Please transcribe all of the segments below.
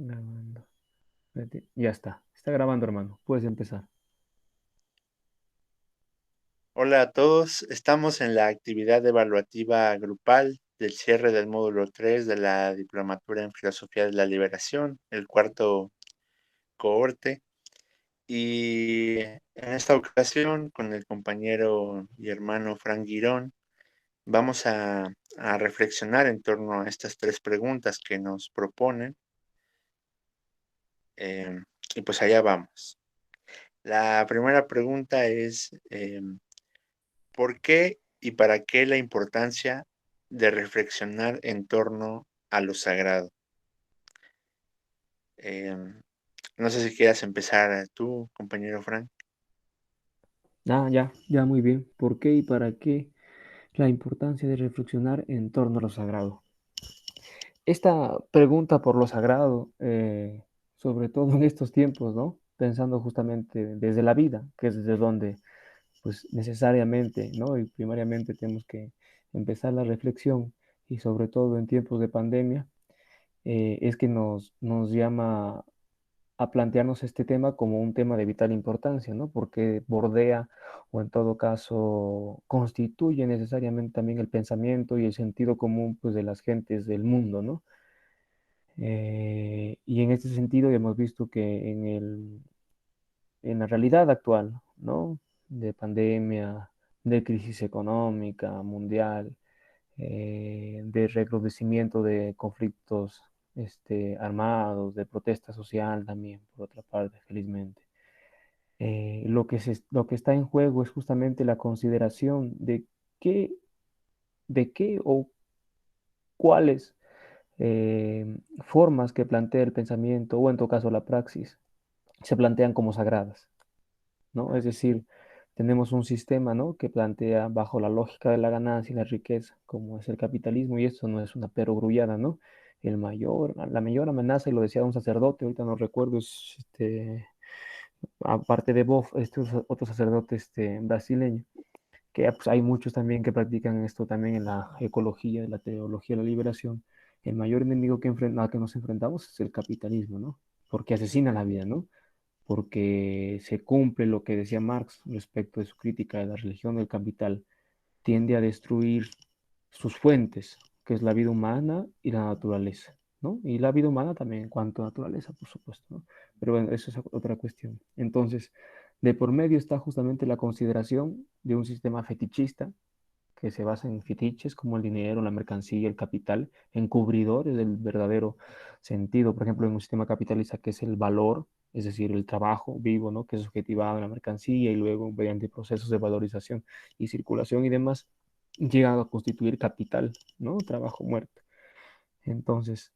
Grabando. Espérate, ya está. Está grabando, hermano. Puedes empezar. Hola a todos, estamos en la actividad evaluativa grupal del cierre del módulo 3 de la Diplomatura en Filosofía de la Liberación, el cuarto cohorte, y en esta ocasión con el compañero y hermano Frank Girón vamos a reflexionar en torno a estas tres preguntas que nos proponen, y pues allá vamos. La primera pregunta es, ¿por qué y para qué la importancia de reflexionar en torno a lo sagrado? Em, no sé si quieras empezar tú, compañero Frank. Ya, muy bien. ¿Por qué y para qué la importancia de reflexionar en torno a lo sagrado? Esta pregunta por lo sagrado, sobre todo en estos tiempos, ¿no? Pensando justamente desde la vida, que es desde donde, pues necesariamente, ¿no? Y primariamente tenemos que empezar la reflexión y sobre todo en tiempos de pandemia, es que nos llama a plantearnos este tema como un tema de vital importancia, ¿no? Porque bordea o en todo caso constituye necesariamente también el pensamiento y el sentido común pues, de las gentes del mundo, ¿no? Y en este sentido hemos visto que en la realidad actual, ¿no? De pandemia, de crisis económica mundial, de recrudecimiento de conflictos armados, de protesta social también, por otra parte, felizmente. Lo que está en juego es justamente la consideración qué, de qué o cuáles formas que plantea el pensamiento, o en todo caso la praxis, se plantean como sagradas, ¿no? Es decir, tenemos un sistema, ¿no? Que plantea bajo la lógica de la ganancia y la riqueza, como es el capitalismo, y esto no es una perogrullada, ¿no? La mayor amenaza, y lo decía un sacerdote, ahorita no recuerdo, es aparte de Boff, este otro sacerdote brasileño, que pues, hay muchos también que practican esto también en la ecología, en la teología de la liberación. El mayor enemigo al que nos enfrentamos es el capitalismo, ¿no? Porque asesina la vida, ¿no? Porque se cumple lo que decía Marx respecto de su crítica de la religión del capital, tiende a destruir sus fuentes, que es la vida humana y la naturaleza, ¿no? Y la vida humana también en cuanto a naturaleza, por supuesto, ¿no? Pero bueno, eso es otra cuestión. Entonces, de por medio está justamente la consideración de un sistema fetichista que se basa en fetiches como el dinero, la mercancía, el capital, encubridores del verdadero sentido. Por ejemplo, en un sistema capitalista que es el valor, es decir, el trabajo vivo, ¿no? Que es objetivado en la mercancía y luego mediante procesos de valorización y circulación y demás, llega a constituir capital, ¿no? Trabajo muerto. Entonces,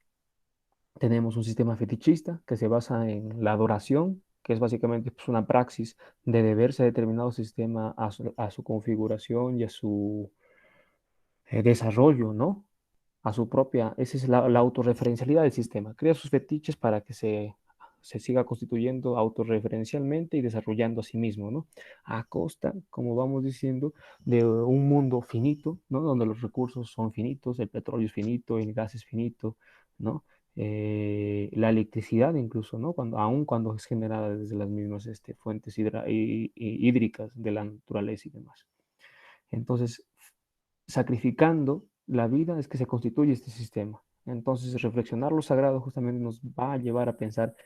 tenemos un sistema fetichista que se basa en la adoración, que es básicamente pues, una praxis de deberse a determinado sistema, a su configuración y a su desarrollo, ¿no? A su propia, esa es la autorreferencialidad del sistema. Crea sus fetiches para que se siga constituyendo autorreferencialmente y desarrollando a sí mismo, ¿no? A costa, como vamos diciendo, de un mundo finito, ¿no? Donde los recursos son finitos, el petróleo es finito, el gas es finito, ¿no? La electricidad incluso, ¿no? Aun cuando es generada desde las mismas fuentes hídricas de la naturaleza y demás. Entonces, sacrificando la vida es que se constituye este sistema. Entonces, reflexionar lo sagrado justamente nos va a llevar a pensar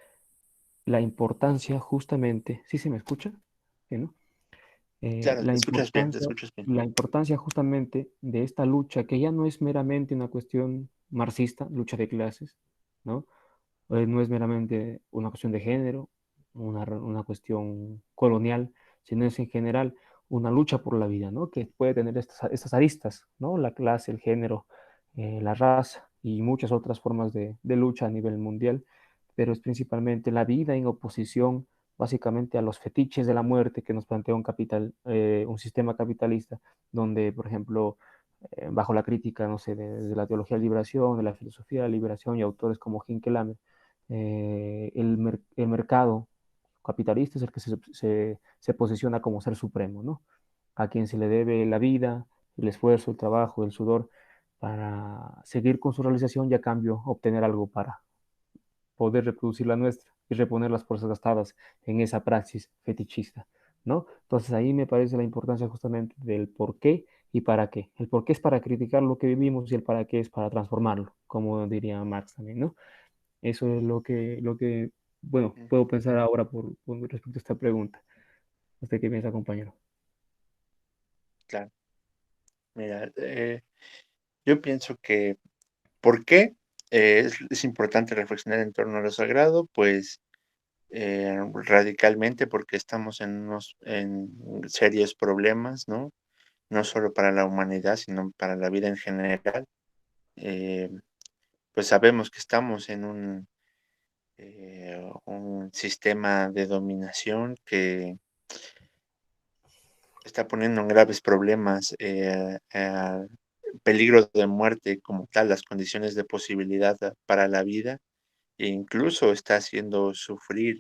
la importancia justamente, ¿sí se me escucha? ¿Sí, no? Claro, La te importancia, escuchas bien. la importancia justamente de esta lucha, que ya no es meramente una cuestión marxista, lucha de clases, ¿no? No es meramente una cuestión de género, una cuestión colonial, sino es en general una lucha por la vida, ¿no? Que puede tener estas aristas, ¿no? La clase, el género, la raza y muchas otras formas de lucha a nivel mundial, pero es principalmente la vida en oposición básicamente a los fetiches de la muerte que nos plantea un sistema capitalista, donde, por ejemplo, bajo la crítica, no sé, de la teología de liberación, de la filosofía de la liberación y autores como Hinkelhammer, el mercado capitalista es el que se posiciona como ser supremo, ¿no? A quien se le debe la vida, el esfuerzo, el trabajo, el sudor, para seguir con su realización y a cambio obtener algo poder reproducir la nuestra y reponer las fuerzas gastadas en esa praxis fetichista, ¿no? Entonces ahí me parece la importancia justamente del por qué y para qué. El por qué es para criticar lo que vivimos y el para qué es para transformarlo, como diría Marx también, ¿no? Eso es bueno, Mm, puedo pensar ahora por respecto a esta pregunta. ¿Usted qué piensa, compañero? claro. Mira, yo pienso que, ¿por qué es importante reflexionar en torno a lo sagrado? Pues radicalmente porque estamos en serios problemas, ¿no? No solo para la humanidad, sino para la vida en general. Eh, pues sabemos que estamos en un sistema de dominación que está poniendo en graves problemas, peligro de muerte como tal, las condiciones de posibilidad para la vida, e incluso está haciendo sufrir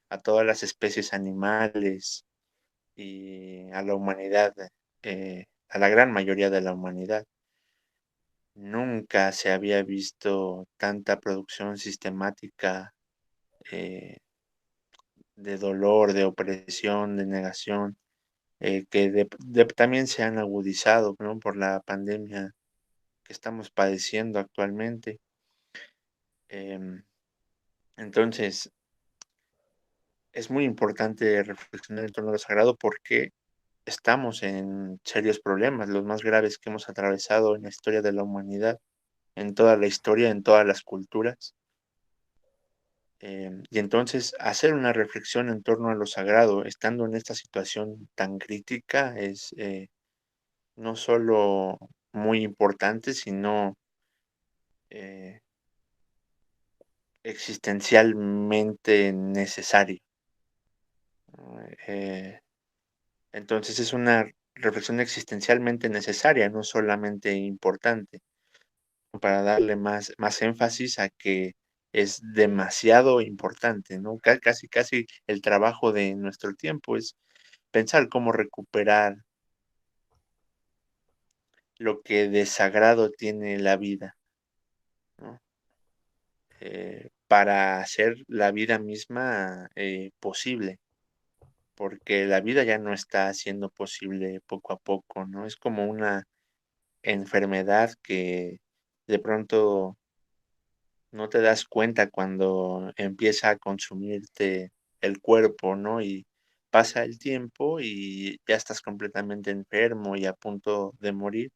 a todas las especies animales y a la humanidad, a la gran mayoría de la humanidad. Nunca se había visto tanta producción sistemática eh, de dolor, de opresión, de negación, que también se han agudizado, ¿no? Por la pandemia que estamos padeciendo actualmente. Em, entonces, es muy importante reflexionar en torno a lo sagrado porque estamos en serios problemas, los más graves que hemos atravesado en la historia de la humanidad, en toda la historia, en todas las culturas. Y entonces hacer una reflexión en torno a lo sagrado, estando en esta situación tan crítica, es no solo muy importante, sino eh, existencialmente necesario. Eh, entonces es una reflexión existencialmente necesaria, no solamente importante, para darle más énfasis a que es demasiado importante, ¿no? Casi, casi el trabajo de nuestro tiempo es pensar cómo recuperar lo que de sagrado tiene la vida, ¿no? Para hacer la vida misma posible, porque la vida ya no está siendo posible poco a poco, ¿no? Es como una enfermedad que de pronto no te das cuenta cuando empieza a consumirte el cuerpo, ¿no? Y pasa el tiempo y ya estás completamente enfermo y a punto de morir.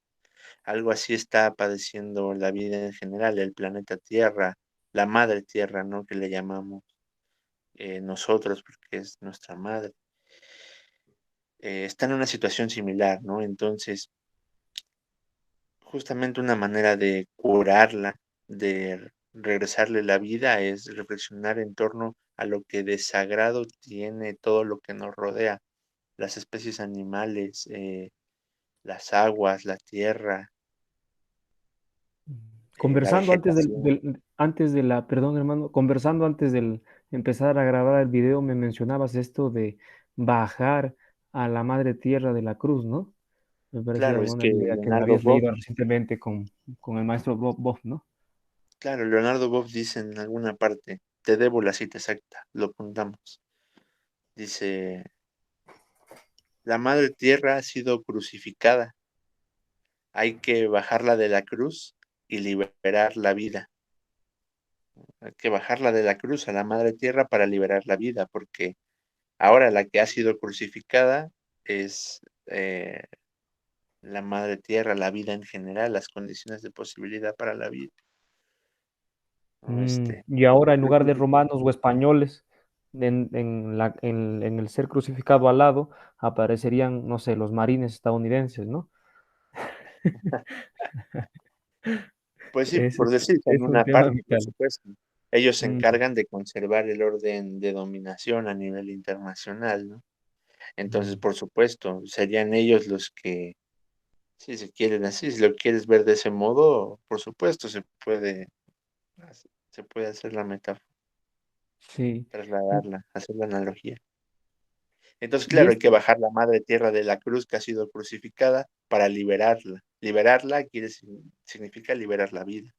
Algo así está padeciendo la vida en general, el planeta Tierra, la madre Tierra, ¿no? Que le llamamos nosotros porque es nuestra madre. Está en una situación similar, ¿no? Entonces, justamente una manera de curarla, de regresarle la vida, es reflexionar en torno a lo que de sagrado tiene todo lo que nos rodea, las especies animales, las aguas, la tierra, la Conversando vegetación. antes de la, perdón, hermano, conversando antes del empezar a grabar el video, me mencionabas esto de bajar a la madre tierra de la cruz, ¿no? Me parecía Claro, es una que idea que me Leonardo habías Bob, leído recientemente con el maestro Bob, ¿no? claro, Leonardo Bob dice en alguna parte, te debo la cita exacta, lo apuntamos. Dice, la madre tierra ha sido crucificada, hay que bajarla de la cruz y liberar la vida. Hay que bajarla de la cruz a la madre tierra para liberar la vida, porque ahora la que ha sido crucificada es la madre tierra, la vida en general, las condiciones de posibilidad para la vida, ¿no? Y ahora en Creo lugar que de romanos o españoles, en el ser crucificado al lado, aparecerían, no sé, los marines estadounidenses, ¿no? pues sí, Ese por decirse en es un una tema parte, por vital. supuesto. Ellos se Mm, encargan de conservar el orden de dominación a nivel internacional, ¿no? Entonces, mm. por supuesto, serían ellos los que, si se quieren así, si lo quieres ver de ese modo, por supuesto, se puede hacer la metáfora, Sí. Y, trasladarla, hacer la analogía. Entonces, y claro, hay que esto, bajar la madre tierra de la cruz que ha sido crucificada para liberarla. Liberarla significa liberar la vida.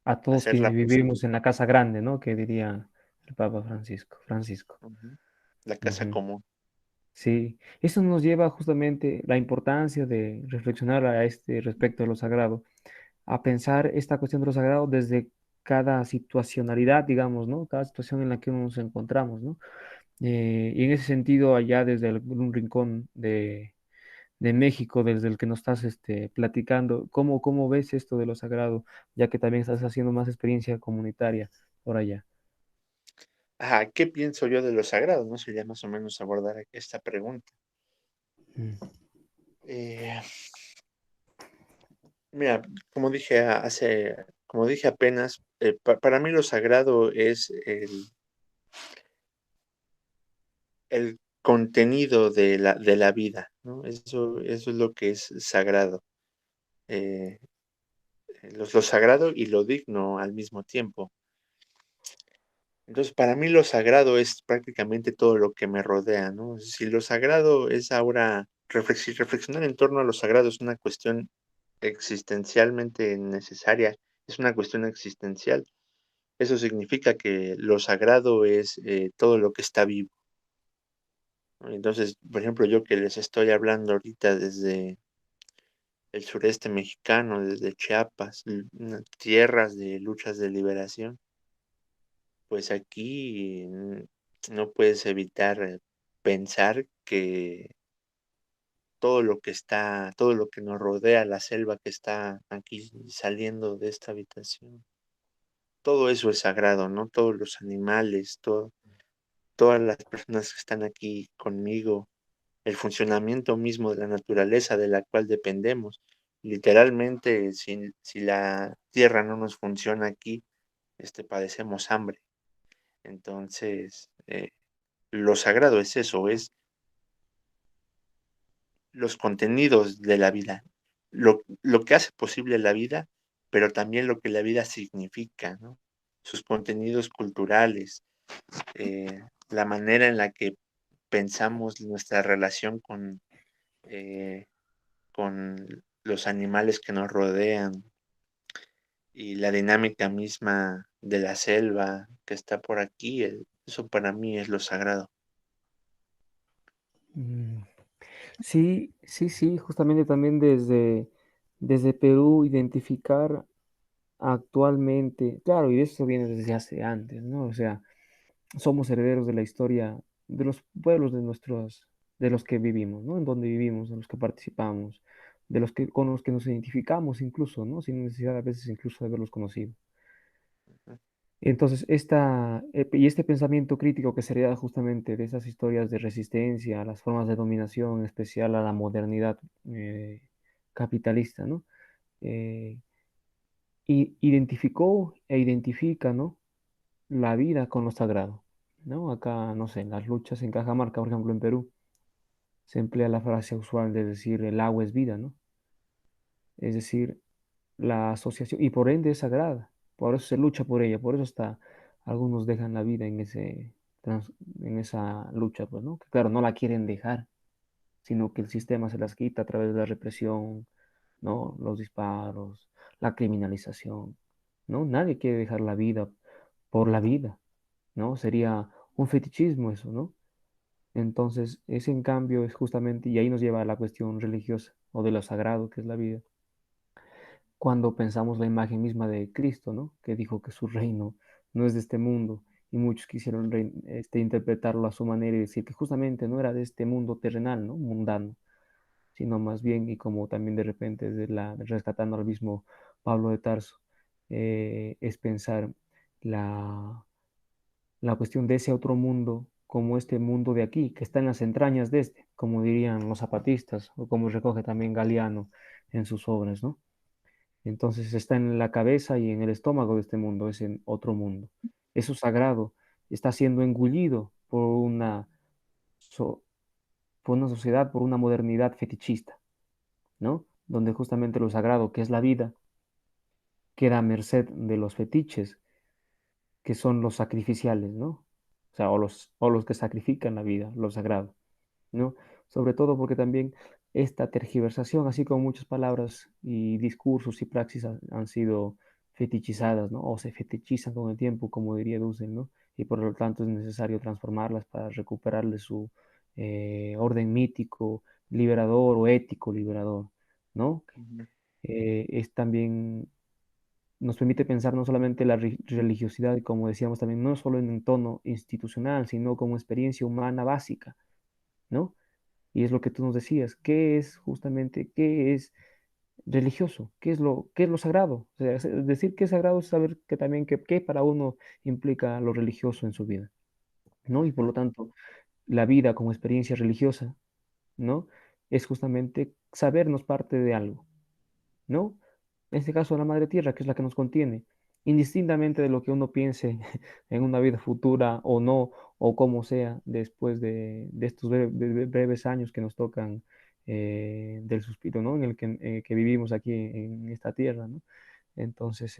a todos que hacerla posible. vivimos en la casa grande, ¿no? Que diría el Papa Francisco. Francisco. Ujú. La casa Ujú. común. Sí, eso nos lleva justamente la importancia de reflexionar a este respecto de lo sagrado, a pensar esta cuestión de lo sagrado desde cada situacionalidad, digamos, ¿no? Cada situación en la que nos encontramos, ¿no? Y en ese sentido, allá desde algún rincón de México, desde el que nos estás platicando, ¿cómo ves esto de lo sagrado, ya que también estás haciendo más experiencia comunitaria por allá? Ajá, ¿qué pienso yo de lo sagrado? ¿No? Sería más o menos abordar esta pregunta. Mm, Eh, Mira, como dije apenas, para mí lo sagrado es el contenido de la vida, ¿no? Eso es lo que es sagrado. Eh, lo sagrado y lo digno al mismo tiempo. Entonces, para mí lo sagrado es prácticamente todo lo que me rodea, ¿no? Si lo sagrado es ahora, reflexionar en torno a lo sagrado es una cuestión existencialmente necesaria, es una cuestión existencial. Eso significa que lo sagrado es todo lo que está vivo, ¿no? Entonces, por ejemplo, yo que les estoy hablando ahorita desde el sureste mexicano, desde Chiapas, tierras de luchas de liberación, pues aquí no puedes evitar pensar que todo lo que nos rodea, la selva que está aquí saliendo de esta habitación, todo eso es sagrado, ¿no? Todos los animales, todas las personas que están aquí conmigo, el funcionamiento mismo de la naturaleza de la cual dependemos. Literalmente, si la tierra no nos funciona aquí, padecemos hambre. Entonces, lo sagrado es eso, es los contenidos de la vida, lo que hace posible la vida, pero también lo que la vida significa, ¿no? Sus contenidos culturales, la manera en la que pensamos nuestra relación eh, con los animales que nos rodean y la dinámica misma de la selva que está por aquí, eso para mí es lo sagrado. mm. Sí, sí, sí, justamente también desde Perú identificar actualmente, claro, y eso viene desde hace antes, ¿no? O sea, somos herederos de la historia de los pueblos de los que vivimos, ¿no? En donde vivimos, en los que participamos, con los que nos identificamos incluso, ¿no? Sin necesidad a veces incluso de haberlos conocido. Entonces, y este pensamiento crítico que sería justamente de esas historias de resistencia, a las formas de dominación, en especial a la modernidad capitalista, ¿no? Eh, y identificó e identifica, ¿no? La vida con lo sagrado, ¿no? Acá, no sé, en las luchas en Cajamarca, por ejemplo, en Perú, se emplea la frase usual de decir el agua es vida, ¿no? Es decir, la asociación, y por ende es sagrada, por eso se lucha por ella, por eso está, algunos dejan la vida en en esa lucha, pues, ¿no? Que claro, no la quieren dejar, sino que el sistema se las quita a través de la represión, ¿no? Los disparos, la criminalización, ¿no? Nadie quiere dejar la vida por la vida, ¿no? Sería un fetichismo eso, ¿no? Entonces, ese en cambio es justamente, y ahí nos lleva a la cuestión religiosa o de lo sagrado que es la vida cuando pensamos la imagen misma de Cristo, ¿no? Que dijo que su reino no es de este mundo y muchos quisieron interpretarlo a su manera y decir que justamente no era de este mundo terrenal, ¿no? Mundano, sino más bien, y como también de repente rescatando al mismo Pablo de Tarso, es pensar la, la cuestión de ese otro mundo como este mundo de aquí, que está en las entrañas de este, como dirían los zapatistas, o como recoge también Galeano en sus obras, ¿no? Entonces está en la cabeza y en el estómago de este mundo, es en otro mundo. Eso sagrado está siendo engullido so- por una sociedad, por una modernidad fetichista, ¿no? Donde justamente lo sagrado, que es la vida, queda a merced de los fetiches, que son los sacrificiales, ¿no? O sea, o los que sacrifican la vida, lo sagrado, ¿no? Sobre todo porque también esta tergiversación, así como muchas palabras y discursos y praxis han sido fetichizadas, ¿no? O se fetichizan con el tiempo, como diría Dussel, ¿no? Y por lo tanto es necesario transformarlas para recuperarle su orden mítico, liberador o ético liberador, ¿no? Ujú, Es también, nos permite pensar no solamente la religiosidad, como decíamos también, no solo en un tono institucional, sino como experiencia humana básica, ¿no? Y es lo que tú nos decías, ¿qué es justamente, qué es religioso? Qué es lo sagrado? O sea, decir que es sagrado es saber que también qué para uno implica lo religioso en su vida, ¿no? Y por ujú, lo tanto, la vida como experiencia religiosa, ¿no? Es justamente sabernos parte de algo, ¿no? En este caso, la Madre Tierra, que es la que nos contiene, indistintamente de lo que uno piense en una vida futura o no, o como sea, después de estos breves años que nos tocan del suspiro, ¿no? En el que vivimos aquí en esta tierra, ¿no? Entonces,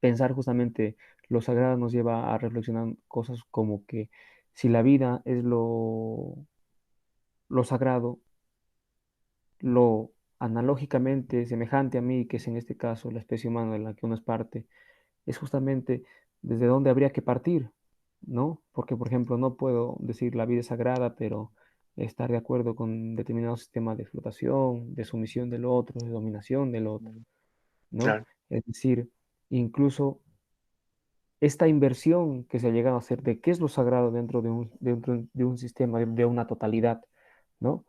pensar justamente lo sagrado nos lleva a reflexionar cosas como que si la vida es lo sagrado, lo analógicamente semejante a mí, que es en este caso la especie humana de la que uno es parte, es justamente desde donde habría que partir, ¿no? Porque, por ejemplo, no puedo decir la vida es sagrada, pero estar de acuerdo con determinado sistema de explotación, de sumisión del otro, de dominación del otro, ujú. ¿no? Claro. Es decir, incluso esta inversión que se ha llegado a hacer de qué es lo sagrado dentro de un sistema, de una totalidad, ¿no?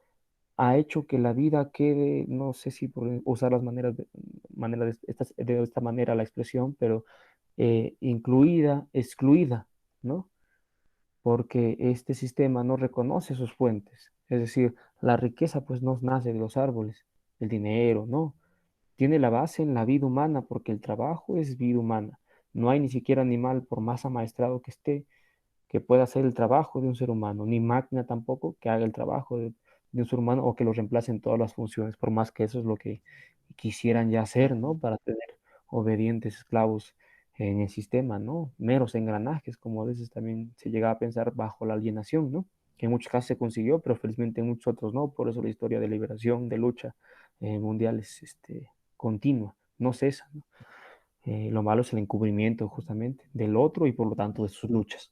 Ha hecho que la vida quede, no sé si por usar las de esta manera la expresión, pero incluida, excluida, ¿no? Porque este sistema no reconoce sus fuentes. Es decir, la riqueza pues no nace de los árboles, el dinero, no. Tiene la base en la vida humana porque el trabajo es vida humana. No hay ni siquiera animal, por más amaestrado que esté, que pueda hacer el trabajo de un ser humano, ni máquina tampoco que haga el trabajo de un ser humano o que lo reemplace en todas las funciones, por más que eso es lo que quisieran ya hacer, Ujú, ¿no? Para tener obedientes esclavos en el sistema, ¿no? Meros engranajes, como a veces también se llegaba a pensar bajo la alienación, ¿no? Que en muchos casos se consiguió, pero felizmente en muchos otros no, por eso la historia de liberación, de lucha mundial es continua, no cesa, ¿no? Lo malo es el encubrimiento justamente del otro y por lo tanto de sus luchas.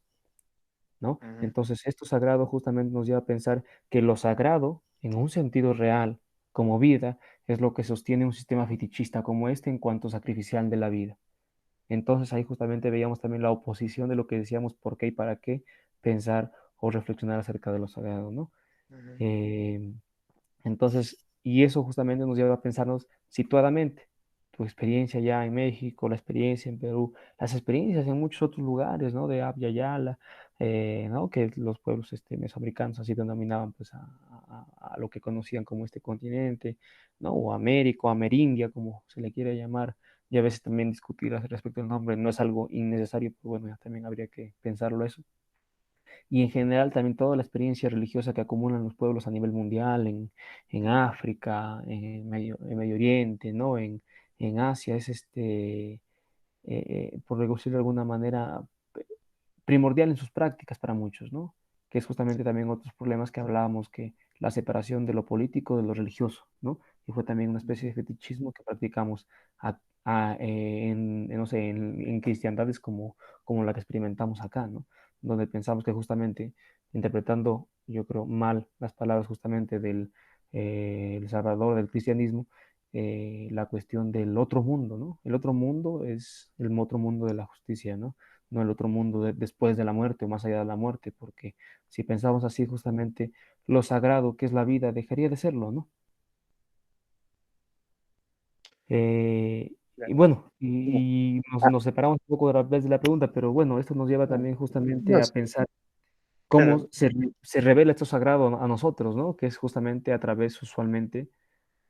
¿No? ujú, Entonces, esto sagrado justamente nos lleva a pensar que lo sagrado, en un sentido real, como vida, es lo que sostiene un sistema fetichista como este en cuanto sacrificial de la vida. Entonces, ahí justamente veíamos también la oposición de lo que decíamos por qué y para qué pensar o reflexionar acerca de lo sagrado, ¿no? ujú, Eh, entonces, y eso justamente nos lleva a pensarnos situadamente. Tu experiencia ya en México, la experiencia en Perú, las experiencias en muchos otros lugares, ¿no? De Abya Yala, ¿no? Que los pueblos mesoamericanos así denominaban pues a lo que conocían como este continente, ¿no? O América, o Amerindia, como se le quiere llamar. Y a veces también discutir respecto al nombre no es algo innecesario, pero bueno, ya también habría que pensarlo eso y en general también toda la experiencia religiosa que acumulan los pueblos a nivel mundial, en África, en Medio Oriente, ¿no? En Asia, es por decirlo de alguna manera, primordial en sus prácticas para muchos, ¿no? Que es justamente también otros problemas que hablábamos, que la separación de lo político de lo religioso, ¿no? Y fue también una especie ujú, de fetichismo que practicamos no sé, en cristiandades como la que experimentamos acá, ¿no? Donde pensamos que justamente interpretando, yo creo, mal las palabras justamente del el Salvador del cristianismo, la cuestión del otro mundo, ¿no? El otro mundo es el otro mundo de la justicia, ¿no? No el otro mundo después de la muerte o más allá de la muerte, porque si pensamos así, justamente lo sagrado que es la vida dejaría de serlo, ¿no? Y claro. bueno, Como- y ah, nos separamos un poco de la vez de la pregunta, pero bueno, esto nos lleva no, también justamente no, a sí, pensar claro, cómo se revela esto sagrado a nosotros, ¿no? Que es justamente a través usualmente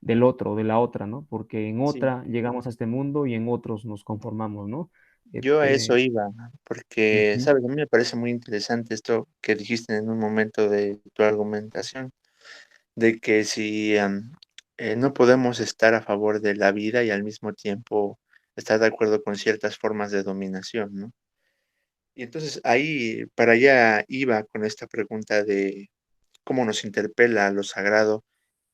del otro, de la otra, ¿no? Porque en sí. otra llegamos a este mundo y en otros nos conformamos, ¿no? Yo a eso iba, porque, Ujú. ¿sabes? A mí me parece muy interesante esto que dijiste en un momento de tu argumentación, de que si no podemos estar a favor de la vida y al mismo tiempo estar de acuerdo con ciertas formas de dominación, ¿no? Y entonces ahí, para allá iba con esta pregunta de cómo nos interpela lo sagrado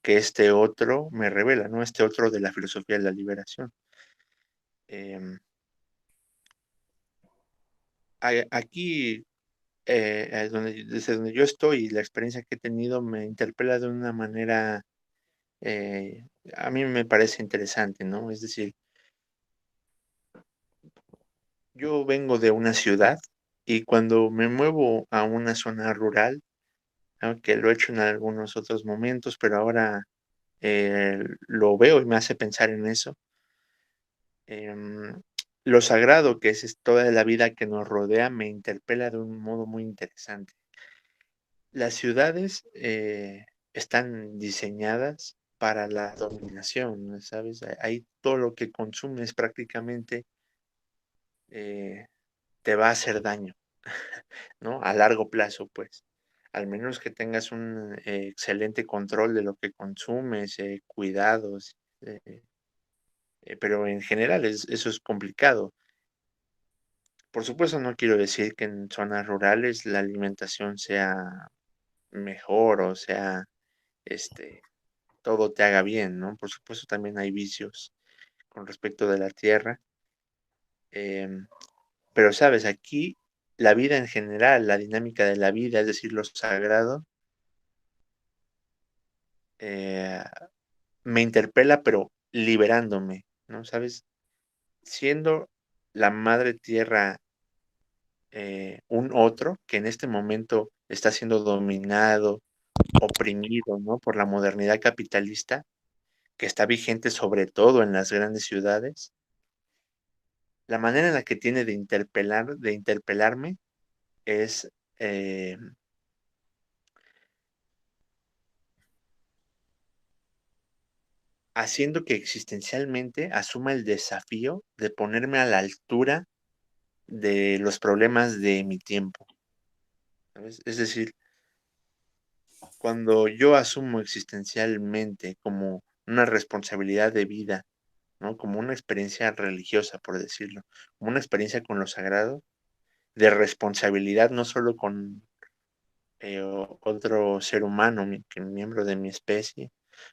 que este otro me revela, ¿no? Este otro de la filosofía de la liberación. Em, Aquí, desde donde yo estoy, la experiencia que he tenido me interpela de una manera, eh, a mí me parece interesante, ¿no? Es decir, yo vengo de una ciudad y cuando me muevo a una zona rural, aunque lo he hecho en algunos otros momentos, pero ahora lo veo y me hace pensar en eso. em, lo sagrado que es toda la vida que nos rodea me interpela de un modo muy interesante. Las ciudades están diseñadas para la dominación, ¿no? ¿Sabes? Ahí todo lo que consumes prácticamente eh, te va a hacer daño, ¿no? A largo plazo, pues. Al menos que tengas un excelente control de lo que consumes, cuidados, pero en general eso es complicado. Por supuesto, no quiero decir que en zonas rurales la alimentación sea mejor o sea, este, todo te haga bien, ¿no? Por supuesto, también hay vicios con respecto de la tierra, em, pero, ¿sabes? Aquí la vida en general, la dinámica de la vida, es decir, lo sagrado, eh, me interpela, pero liberándome, ¿no? ¿Sabes? Siendo la madre tierra, un otro que en este momento está siendo dominado, oprimido, ¿no? Por la modernidad capitalista, que está vigente sobre todo en las grandes ciudades, la manera en la que tiene de interpelarme es, haciendo que existencialmente asuma el desafío de ponerme a la altura de los problemas de mi tiempo, ¿sabes? Es decir, cuando yo asumo existencialmente como una responsabilidad de vida, ¿no? Como una experiencia religiosa, por decirlo, como una experiencia con lo sagrado, de responsabilidad, no solo con otro ser humano, que miembro de mi especie,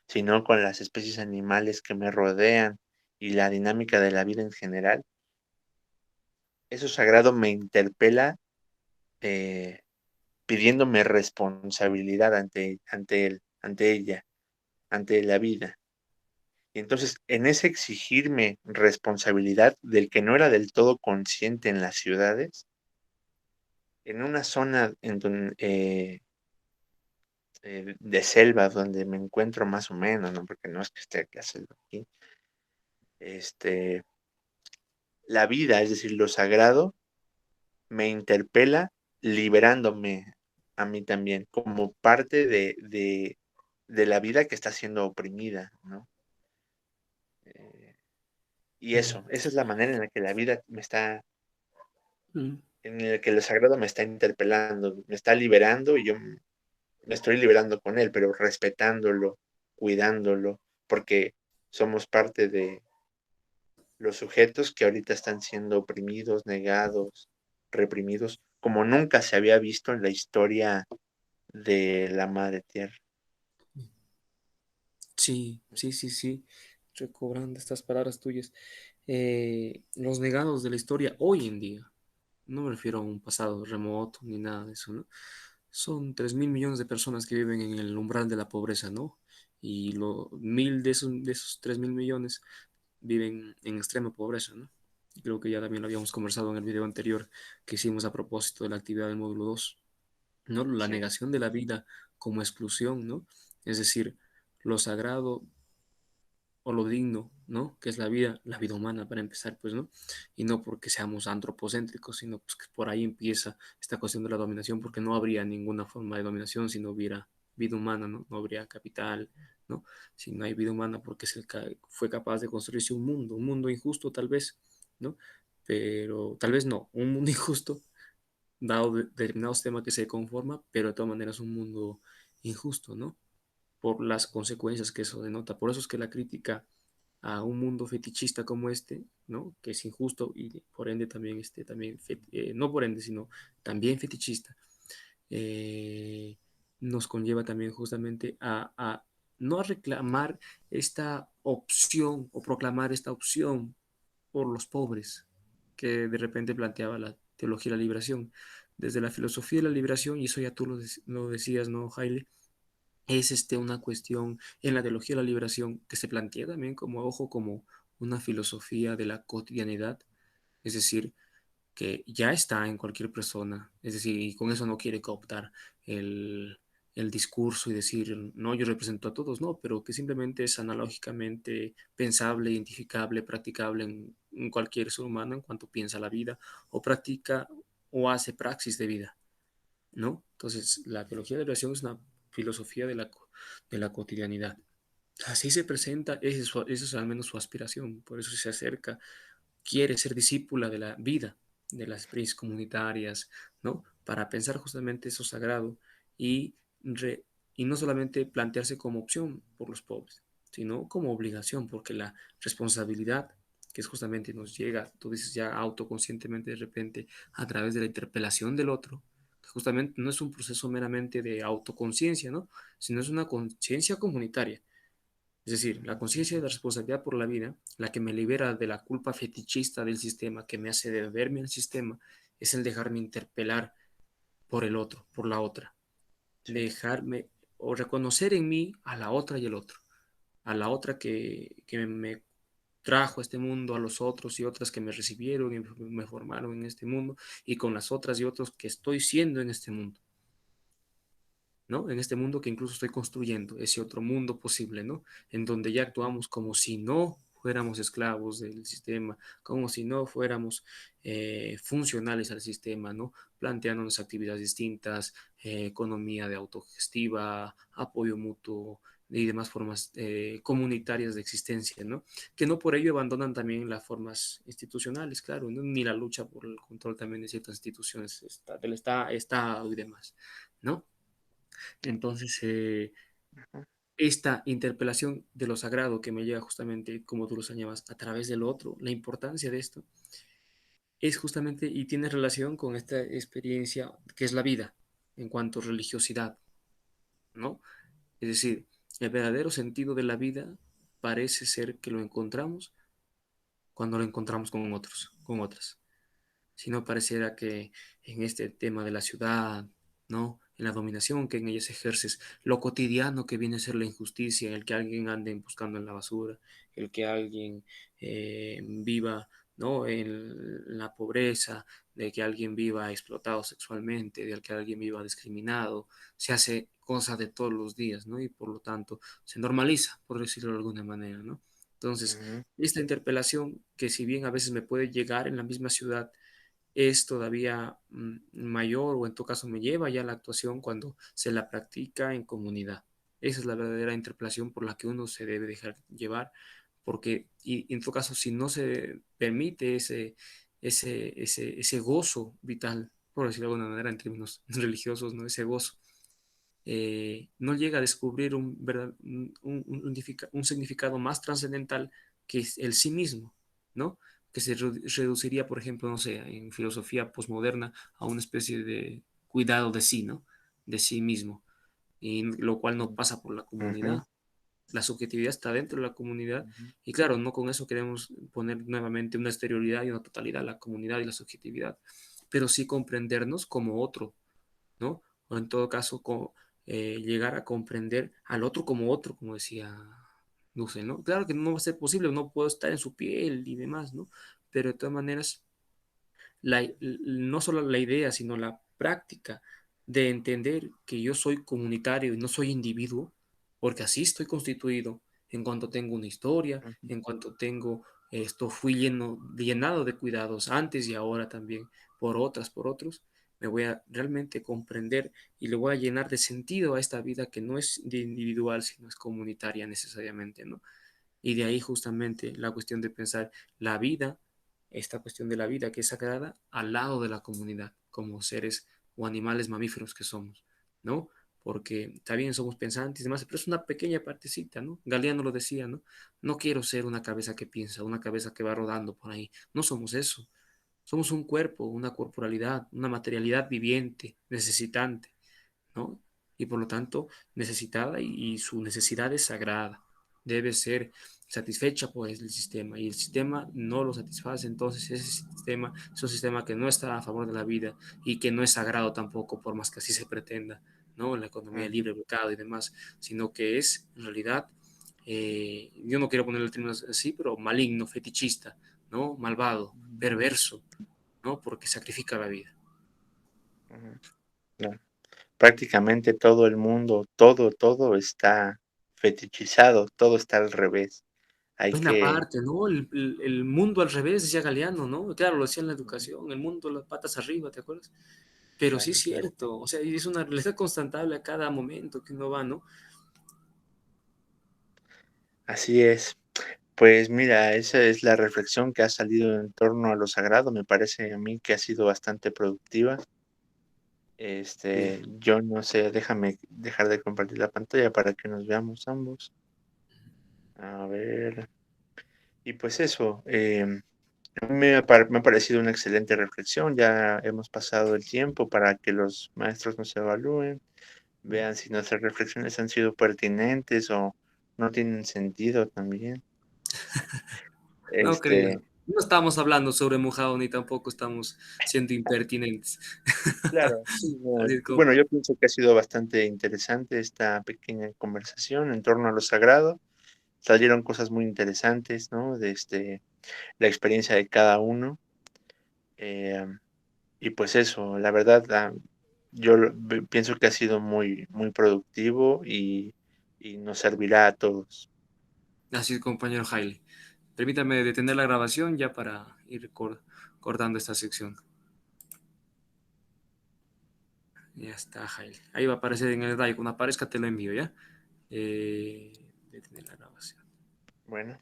sino con las especies animales que me rodean y la dinámica de la vida en general. Eso sagrado me interpela, eh, pidiéndome responsabilidad ante él, ante ella, ante la vida. Y entonces, en ese exigirme responsabilidad del que no era del todo consciente en las ciudades, en una zona en donde, de selva donde me encuentro más o menos, ¿no? Porque no es que esté la selva aquí. Este, la vida, es decir, lo sagrado, me interpela liberándome a mí también, como parte de la vida que está siendo oprimida, ¿no? Eh, y Mm, esa es la manera en la que la vida mm, en la que lo sagrado me está interpelando, me está liberando y yo me estoy liberando con él, pero respetándolo, cuidándolo, porque somos parte de los sujetos que ahorita están siendo oprimidos, negados, reprimidos, como nunca se había visto en la historia de la madre tierra. sí, sí, sí, sí. Recobrando estas palabras tuyas. Los negados de la historia hoy en día, no me refiero a un pasado remoto ni nada de eso, ¿no? Son 3.000 millones de personas que viven en el umbral de la pobreza, ¿no? Y 1.000 de esos 3.000 millones viven en extrema pobreza, ¿no? Y creo que ya también lo habíamos conversado en el video anterior que hicimos a propósito de la actividad del módulo 2, ¿no? La Sí, negación de la vida como exclusión, ¿no? Es decir, lo sagrado o lo digno, ¿no? Que es la vida humana para empezar, pues, ¿no? Y no porque seamos antropocéntricos, sino pues que por ahí empieza esta cuestión de la dominación, porque no habría ninguna forma de dominación si no hubiera vida humana, ¿no? No habría capital, ¿no? Si no hay vida humana, porque fue capaz de construirse un mundo injusto tal vez, ¿no? Pero tal vez no, un mundo injusto, dado determinados temas que se conforma, pero de todas maneras un mundo injusto, ¿no? Por las consecuencias que eso denota. Por eso es que la crítica a un mundo fetichista como este, ¿no? Que es injusto y por ende también, no por ende, sino también fetichista, eh, nos conlleva también justamente no a reclamar esta opción o proclamar esta opción por los pobres, que de repente planteaba la teología de la liberación. Desde la filosofía de la liberación, y eso ya tú lo decías, ¿no, Haile? Es una cuestión en la teología de la liberación que se plantea también como, ojo, como una filosofía de la cotidianidad, es decir, que ya está en cualquier persona, es decir, y con eso no quiere cooptar el, el discurso y decir, no, yo represento a todos, no, pero que simplemente es analógicamente pensable, identificable, practicable en cualquier ser humano en cuanto piensa la vida o practica o hace praxis de vida, ¿no? Entonces, la teología de la liberación es una filosofía de la cotidianidad. Así se presenta, esa es al menos su aspiración, por eso se acerca, quiere ser discípula de la vida, de las experiencias comunitarias, ¿no? Para pensar justamente eso sagrado y, y no solamente plantearse como opción por los pobres, sino como obligación, porque la responsabilidad que es justamente nos llega, tú dices ya autoconscientemente de repente, a través de la interpelación del otro, que justamente no es un proceso meramente de autoconciencia, ¿no? Sino es una conciencia comunitaria, es decir, la conciencia de la responsabilidad por la vida, la que me libera de la culpa fetichista del sistema, que me hace deberme al sistema, es el dejarme interpelar por el otro, por la otra. Sí. Dejarme o reconocer en mí a la otra y el otro. A la otra que me trajo a este mundo, a los otros y otras que me recibieron y me formaron en este mundo, y con las otras y otros que estoy siendo en este mundo. ¿No? En este mundo que incluso estoy construyendo, ese otro mundo posible, ¿no? En donde ya actuamos como si no fuéramos esclavos del sistema, como si no fuéramos funcionales al sistema, ¿no? Planteándonos actividades distintas, economía de autogestiva, apoyo mutuo y demás formas comunitarias de existencia, ¿no? Que no por ello abandonan también las formas institucionales, claro, ¿no? Ni la lucha por el control también de ciertas instituciones del Estado y demás, ¿no? Entonces, Ujú. esta interpelación de lo sagrado que me llega justamente, como tú lo señalabas, a través del otro, la importancia de esto es justamente y tiene relación con esta experiencia que es la vida en cuanto a religiosidad, ¿no? Es decir, el verdadero sentido de la vida parece ser que lo encontramos cuando lo encontramos con otros, con otras. Si no pareciera que en este tema de la ciudad, ¿no? En la dominación que en ellas ejerces, lo cotidiano que viene a ser la injusticia, el que alguien ande buscando en la basura, el que alguien viva, ¿no? En la pobreza, de que alguien viva explotado sexualmente, de que alguien viva discriminado, se hace cosa de todos los días, ¿no? Y por lo tanto se normaliza, por decirlo de alguna manera, ¿no? Entonces, Ujú. esta interpelación que si bien a veces me puede llegar en la misma ciudad, es todavía mayor o en todo caso me lleva ya a la actuación cuando se la practica en comunidad. Esa es la verdadera interpelación por la que uno se debe dejar llevar, porque y en todo caso si no se permite ese gozo vital, por decirlo de alguna manera en términos religiosos, ¿no? Ese gozo, no llega a descubrir un significado más trascendental que es el sí mismo, ¿no? Que se reduciría, por ejemplo, no sé, en filosofía posmoderna a una especie de cuidado de sí, ¿no? De sí mismo, y lo cual no pasa por la Ujú. comunidad. La subjetividad está dentro de la comunidad Ujú. y claro, no con eso queremos poner nuevamente una exterioridad y una totalidad, la comunidad y la subjetividad, pero sí comprendernos como otro, ¿no? O en todo caso, llegar a comprender al otro, como decía Dussel, ¿no? Claro que no va a ser posible, no puedo estar en su piel y demás, ¿no? Pero de todas maneras, no solo la idea, sino la práctica de entender que yo soy comunitario y no soy individuo, porque así estoy constituido en cuanto tengo una historia, Ujú. en cuanto tengo esto, fui llenado de cuidados antes y ahora también por otros, me voy a realmente comprender y le voy a llenar de sentido a esta vida que no es de individual, sino es comunitaria necesariamente, ¿no? Y de ahí justamente la cuestión de pensar la vida, esta cuestión de la vida que es sagrada al lado de la comunidad, como seres o animales mamíferos que somos, ¿no? Porque también somos pensantes y demás, pero es una pequeña partecita, ¿no? Galeano lo decía, ¿no? No quiero ser una cabeza que piensa, una cabeza que va rodando por ahí. No somos eso. Somos un cuerpo, una corporalidad, una materialidad viviente, necesitante, ¿no? Y por lo tanto necesitada y su necesidad es sagrada. Debe ser satisfecha por el sistema y el sistema no lo satisface, entonces ese sistema es un sistema que no está a favor de la vida y que no es sagrado tampoco, por más que así se pretenda, ¿no? En la economía Ujú, libre, mercado y demás, sino que es en realidad, yo no quiero ponerle el término así, pero maligno, fetichista, ¿no? Malvado, perverso, ¿no? Porque sacrifica la vida. ujú. No, prácticamente todo el mundo, todo está fetichizado, todo está al revés. Hay Buena que, parte, ¿no? El mundo al revés, decía Galeano, ¿no? Claro, lo decía en la educación, el mundo las patas arriba, ¿te acuerdas? Pero sí es claro, claro. cierto, o sea, y es una realidad constatable a cada momento que uno va, ¿no? Así es. Pues mira, esa es la reflexión que ha salido en torno a lo sagrado. Me parece a mí que ha sido bastante productiva. Sí. Yo no sé, déjame dejar de compartir la pantalla para que nos veamos ambos. A ver. Y pues eso, a mí me ha parecido una excelente reflexión. Ya hemos pasado el tiempo para que los maestros nos evalúen, vean si nuestras reflexiones han sido pertinentes o no tienen sentido también. No creo. Este, No estamos hablando sobre mojado ni tampoco estamos siendo impertinentes. claro, sí, no, Así es como, bueno, yo pienso que ha sido bastante interesante esta pequeña conversación en torno a lo sagrado. Salieron cosas muy interesantes, ¿no? La experiencia de cada uno. eh, y pues eso, la verdad, pienso que ha sido muy, muy productivo y nos servirá a todos. así es, compañero Jaile. Permítame detener la grabación ya para ir cortando esta sección. Ya está, Jaile. Ahí va a aparecer en el drive. Cuando aparezca te lo envío, ¿ya? Detener la grabación. Bueno.